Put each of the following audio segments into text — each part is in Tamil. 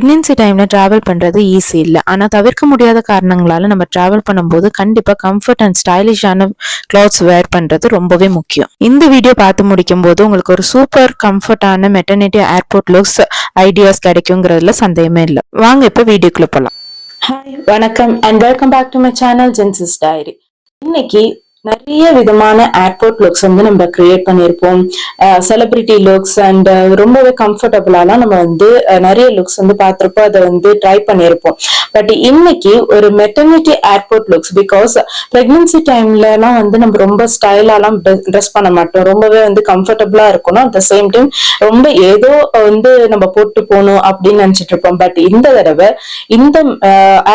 பிரெக்னன்சி டைம்ல டிராவல் பண்றது ஈஸி இல்லை. ஆனா தவிர்க்க முடியாத காரணங்களால நம்ம டிராவல் பண்ணும்போது கண்டிப்பா கம்ஃபர்ட் அண்ட் ஸ்டைலிஷான கிளாத்ஸ் வேர் பண்றது ரொம்பவே முக்கியம். இந்த வீடியோ பார்த்து முடிக்கும் போது உங்களுக்கு ஒரு சூப்பர் கம்ஃபர்டான மெட்டர்னிட்டி ஏர்போர்ட் லுக்ஸ் ஐடியாஸ் கிடைக்குங்கிறதுல சந்தேகமே இல்லை. வாங்க இப்ப வீடியோக்குள்ள போலாம். ஹாய், வணக்கம் and welcome back to my channel ஜென்சிஸ் டைரி. இன்னைக்கு நிறைய விதமான ஏர்போர்ட் லுக்ஸ் வந்து நம்ம கிரியேட் பண்ணியிருப்போம். செலிபிரிட்டி லுக்ஸ் அண்ட் ரொம்பவே கம்ஃபர்டபுளாலாம் நம்ம வந்து நிறைய லுக்ஸ் வந்து பார்த்துருப்போம், அதை வந்து ட்ரை பண்ணியிருப்போம். பட் இன்னைக்கு ஒரு maternity airport looks, because pregnancy டைம்லலாம் வந்து நம்ம ரொம்ப ஸ்டைலாலாம் ட்ரெஸ் பண்ண மாட்டோம், ரொம்பவே வந்து கம்ஃபர்டபுளா இருக்கணும். அட் த சேம் டைம் ரொம்ப ஏதோ வந்து நம்ம போட்டு போகணும் அப்படின்னு நினைச்சிட்டு இருப்போம். பட் இந்த தடவை இந்த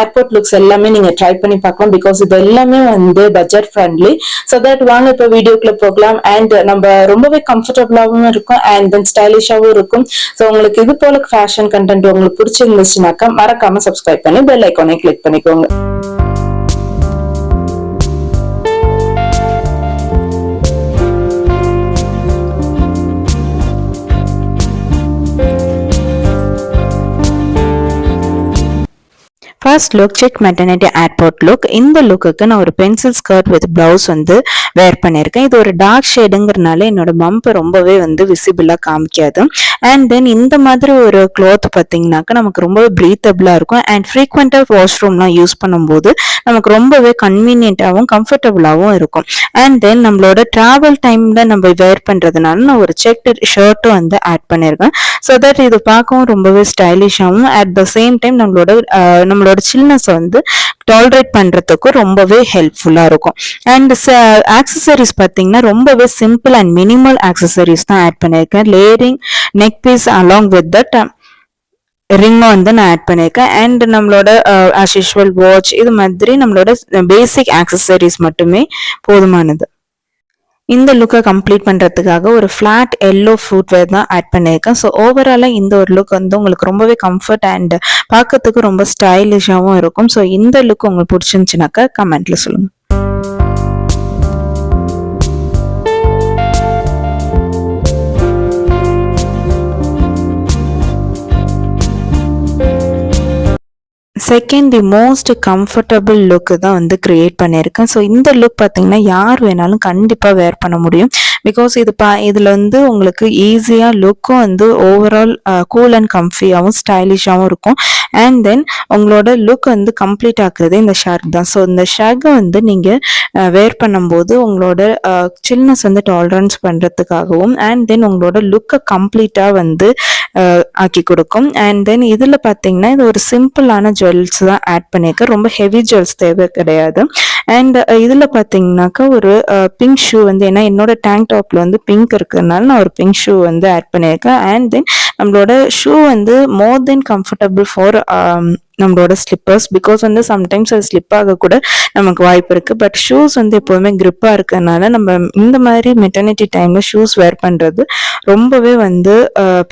ஏர்போர்ட் லுக்ஸ் எல்லாமே நீங்க ட்ரை பண்ணி பார்க்கலாம், பிகாஸ் இது எல்லாமே வந்து பட்ஜெட் ஃப்ரெண்ட்லி. சோ தட் வாங்க இப்ப வீடியோக்குள்ள போகலாம். அண்ட் நம்ம ரொம்பவே கம்ஃபர்டபுளாவும் இருக்கும் அண்ட் தென் ஸ்டைலிஷாவும் இருக்கும். சோ உங்களுக்கு இது போல ஃபேஷன் கண்டென்ட் உங்களுக்கு பிடிச்சிருந்துச்சுனாக்கா மறக்காம சப்ஸ்கிரைப் பண்ணி பெல் ஐகானை கிளிக் பண்ணிக்கோங்க. First look, check maternity airport look. இந்த லுக்குக்கு நான் ஒரு பென்சில் ஸ்கர்ட் வித் பிளவுஸ் வந்து வேர் பண்ணியிருக்கேன். இது ஒரு டார்க் ஷேடுங்கிறதுனால என்னோட பம்பை ரொம்பவே வந்து விசிபிளா காமிக்காது. அண்ட் தென் இந்த மாதிரி ஒரு கிளாத் பார்த்தீங்கன்னாக்கா நமக்கு ரொம்பவே பிரீத்தபிளா இருக்கும். அண்ட் ஃப்ரீக்வெண்டா வாஷ்ரூம்லாம் யூஸ் பண்ணும்போது நமக்கு ரொம்பவே கன்வீனியன்டாகவும் கம்ஃபர்டபுளாகவும் இருக்கும். அண்ட் தென் நம்மளோட டிராவல் டைம்ல நம்ம வேர் பண்றதுனால நான் ஒரு செக் ஷர்ட்டும் வந்து ஆட் பண்ணியிருக்கேன். ஸோ தட் இது பார்க்கவும் ரொம்பவே ஸ்டைலிஷாகவும் அட் த சேம் டைம் நம்மளோட சில்னஸ் வந்து டாலரேட் பண்றதுக்கும் ரொம்பவே ஹெல்ப்ஃபுல்லா இருக்கும். அண்ட் ஆக்சசரிஸ் பார்த்தீங்கன்னா ரொம்பவே சிம்பிள் அண்ட் மினிமல் ஆக்சசரிஸ் தான் ஆட் பண்ணியிருக்கேன். Layering neck piece along with that ring வந்து நான் ஆட் பண்ணியிருக்கேன். அண்ட் நம்மளோட ஆஸ் யூஷுவல் வாட்ச், இது மாதிரி நம்மளோட பேசிக் ஆக்சசரிஸ் மட்டுமே போதுமானது. இந்த லுக்கை கம்ப்ளீட் பண்றதுக்காக ஒரு ஃபிளாட் எல்லோ ஃபுட்வேர் தான் ஆட் பண்ணியிருக்கேன். ஸோ ஓவராலாக இந்த ஒரு லுக் வந்து உங்களுக்கு ரொம்பவே கம்ஃபர்ட் அண்ட் பார்க்கறதுக்கு ரொம்ப ஸ்டைலிஷாகவும் இருக்கும். ஸோ இந்த லுக் உங்களுக்கு பிடிச்சிருந்துச்சுனாக்கா கமெண்ட்ல சொல்லுங்க. செகண்ட், தி மோஸ்ட் கம்ஃபர்டபுள் லுக்கு தான் வந்து கிரியேட் பண்ணியிருக்கேன். ஸோ இந்த லுக் பார்த்தீங்கன்னா யார் வேணாலும் கண்டிப்பாக வேர் பண்ண முடியும். பிகாஸ் இதில் வந்து உங்களுக்கு ஈஸியாக லுக்கும் வந்து ஓவரால் கூல் அண்ட் கம்ஃபியாகவும் ஸ்டைலிஷாகவும் இருக்கும். அண்ட் தென் உங்களோட லுக் வந்து கம்ப்ளீட் ஆக்குறது இந்த ஷர்ட் தான். ஸோ இந்த ஷர்ட்டை வந்து நீங்கள் வேர் பண்ணும்போது உங்களோட சில்னஸ் வந்து டாலரன்ஸ் பண்ணுறதுக்காகவும் அண்ட் தென் உங்களோட லுக்கை கம்ப்ளீட்டாக வந்து ஆக்கி கொடுக்கும். அண்ட் தென் இதில் பார்த்தீங்கன்னா இது ஒரு சிம்பிளான ஜுவல்ஸ் தான் ஆட் பண்ணியிருக்கேன், ரொம்ப ஹெவி ஜுவல்ஸ் தேவை கிடையாது. அண்ட் இதில் பார்த்தீங்கன்னாக்கா ஒரு பிங்க் ஷூ வந்து, ஏன்னா என்னோட டேங்க் டாப்ல வந்து பிங்க் இருக்கிறதுனால நான் ஒரு பிங்க் ஷூ வந்து ஆட் பண்ணியிருக்கேன். அண்ட் தென் நம்மளோட ஷூ வந்து மோர் தென் கம்ஃபர்டபுள் ஃபார் நம்மளோட ஸ்லிப்பர்ஸ், பிகாஸ் வந்து சம்டைம்ஸ் அது ஸ்லிப் ஆக கூட நமக்கு வாய்ப்பு இருக்கு. பட் ஷூஸ் வந்து எப்போதுமே கிரிப்பா இருக்கிறதுனால நம்ம இந்த மாதிரி மெட்டர்னிட்டி டைம்ல ஷூஸ் வேர் பண்றது ரொம்பவே வந்து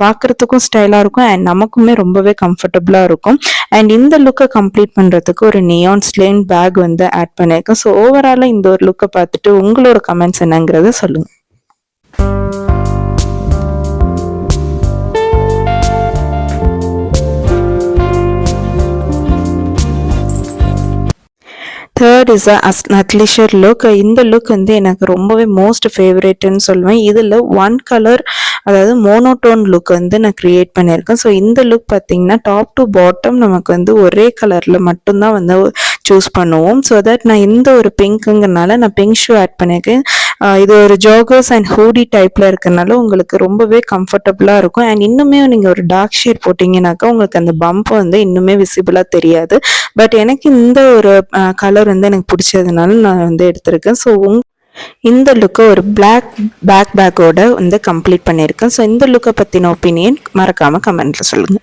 பார்க்கறதுக்கும் ஸ்டைலா இருக்கும் அண்ட் நமக்குமே ரொம்பவே கம்ஃபர்டபுளா இருக்கும். அண்ட் இந்த லுக்கை கம்ப்ளீட் பண்றதுக்கு ஒரு நியான் ஸ்லேன் பேக் வந்து ஆட் பண்ணியிருக்கேன். ஸோ ஓவராலா இந்த ஒரு லுக்கை பார்த்துட்டு உங்களோட கமெண்ட்ஸ் என்னங்கிறத சொல்லுங்க. Third is athleisure look. இந்த லுக் வந்து எனக்கு ரொம்பவே மோஸ்ட் ஃபேவரேட்னு சொல்லுவேன். இதில் ஒன் கலர், அதாவது மோனோடோன் லுக் வந்து நான் கிரியேட் பண்ணியிருக்கேன். ஸோ இந்த லுக் பார்த்தீங்கன்னா டாப் டு பாட்டம் நமக்கு வந்து ஒரே கலரில் மட்டும்தான் வந்து சூஸ் பண்ணுவோம். ஸோ தட் நான் இந்த ஒரு பிங்க்குங்கிறனால நான் பிங்க் ஷூ ஆட் பண்ணியிருக்கேன். இது ஒரு ஜாகர்ஸ் அண்ட் ஹூடி டைப்ல இருக்கிறதுனால உங்களுக்கு ரொம்பவே கம்ஃபர்டபுளா இருக்கும். அண்ட் இன்னுமே நீங்க ஒரு டார்க் ஷேட் போட்டீங்கன்னாக்கா உங்களுக்கு அந்த பம்ப் வந்து இன்னுமே விசிபிளா தெரியாது. பட் எனக்கு இந்த ஒரு கலர் வந்து எனக்கு பிடிச்சதுனால நான் வந்து எடுத்திருக்கேன். ஸோ இந்த லுக்கை ஒரு பிளாக் பேக்கோட வந்து கம்ப்ளீட் பண்ணியிருக்கேன். ஸோ இந்த லுக்கை பற்றின ஒப்பீனியன் மறக்காம கமெண்ட்ல சொல்லுங்க.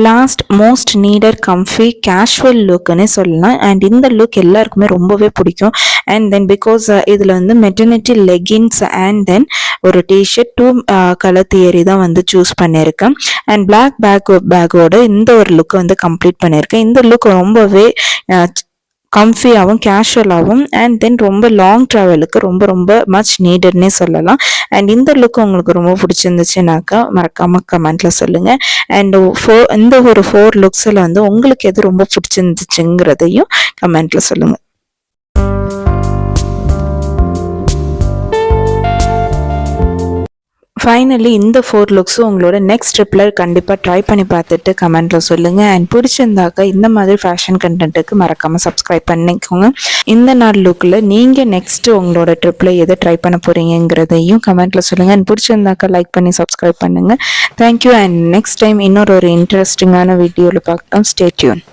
Last, most needed comfy casual லுக்குன்னு சொல்லலாம். அண்ட் இந்த லுக் எல்லாருக்குமே ரொம்பவே பிடிக்கும். அண்ட் தென் பிகாஸ் இதில் வந்து மெட்டர்னிட்டி லெகின்ஸ் அண்ட் தென் ஒரு டிஷர்ட் 2 கலர் தியரி தான் வந்து சூஸ் பண்ணியிருக்கேன். அண்ட் பிளாக் பேக்கோட இந்த ஒரு லுக்கை வந்து கம்ப்ளீட் பண்ணியிருக்கேன். இந்த லுக் ரொம்பவே கம்ஃபியாகவும் கேஷுவலாகவும் அண்ட் தென் ரொம்ப லாங் ட்ராவலுக்கு ரொம்ப ரொம்ப மச் நீடட்னே சொல்லலாம். அண்ட் இந்த லுக் உங்களுக்கு ரொம்ப பிடிச்சிருந்துச்சுனாக்கா மறக்காமல் கமெண்ட்டில் சொல்லுங்கள். அண்ட் இந்த ஒரு 4 லுக்ஸில் வந்து உங்களுக்கு எது ரொம்ப பிடிச்சிருந்துச்சுங்கிறதையும் கமெண்ட்டில் சொல்லுங்கள். ஃபைனலி இந்த 4 லுக்ஸும் உங்களோட நெக்ஸ்ட் ட்ரிப்பில் கண்டிப்பாக ட்ரை பண்ணி பார்த்துட்டு கமெண்ட்டில் சொல்லுங்கள். அண்ட் பிடிச்சிருந்தாக்க இந்த மாதிரி ஃபேஷன் கண்டென்ட்டுக்கு மறக்காமல் சப்ஸ்கிரைப் பண்ணிக்கோங்க. இந்த நாள் லுக்கில் நீங்கள் நெக்ஸ்ட்டு உங்களோட ட்ரிப்பில் எதை ட்ரை பண்ண போகிறீங்கிறதையும் கமெண்ட்டில் சொல்லுங்கள். அண்ட் பிடிச்சிருந்தாக்க லைக் பண்ணி சப்ஸ்கிரைப் பண்ணுங்கள். தேங்க்யூ. அண்ட் நெக்ஸ்ட் டைம் இன்னொரு இன்ட்ரெஸ்டிங்கான வீடியோவில் பார்க்கலாம். Stay tune.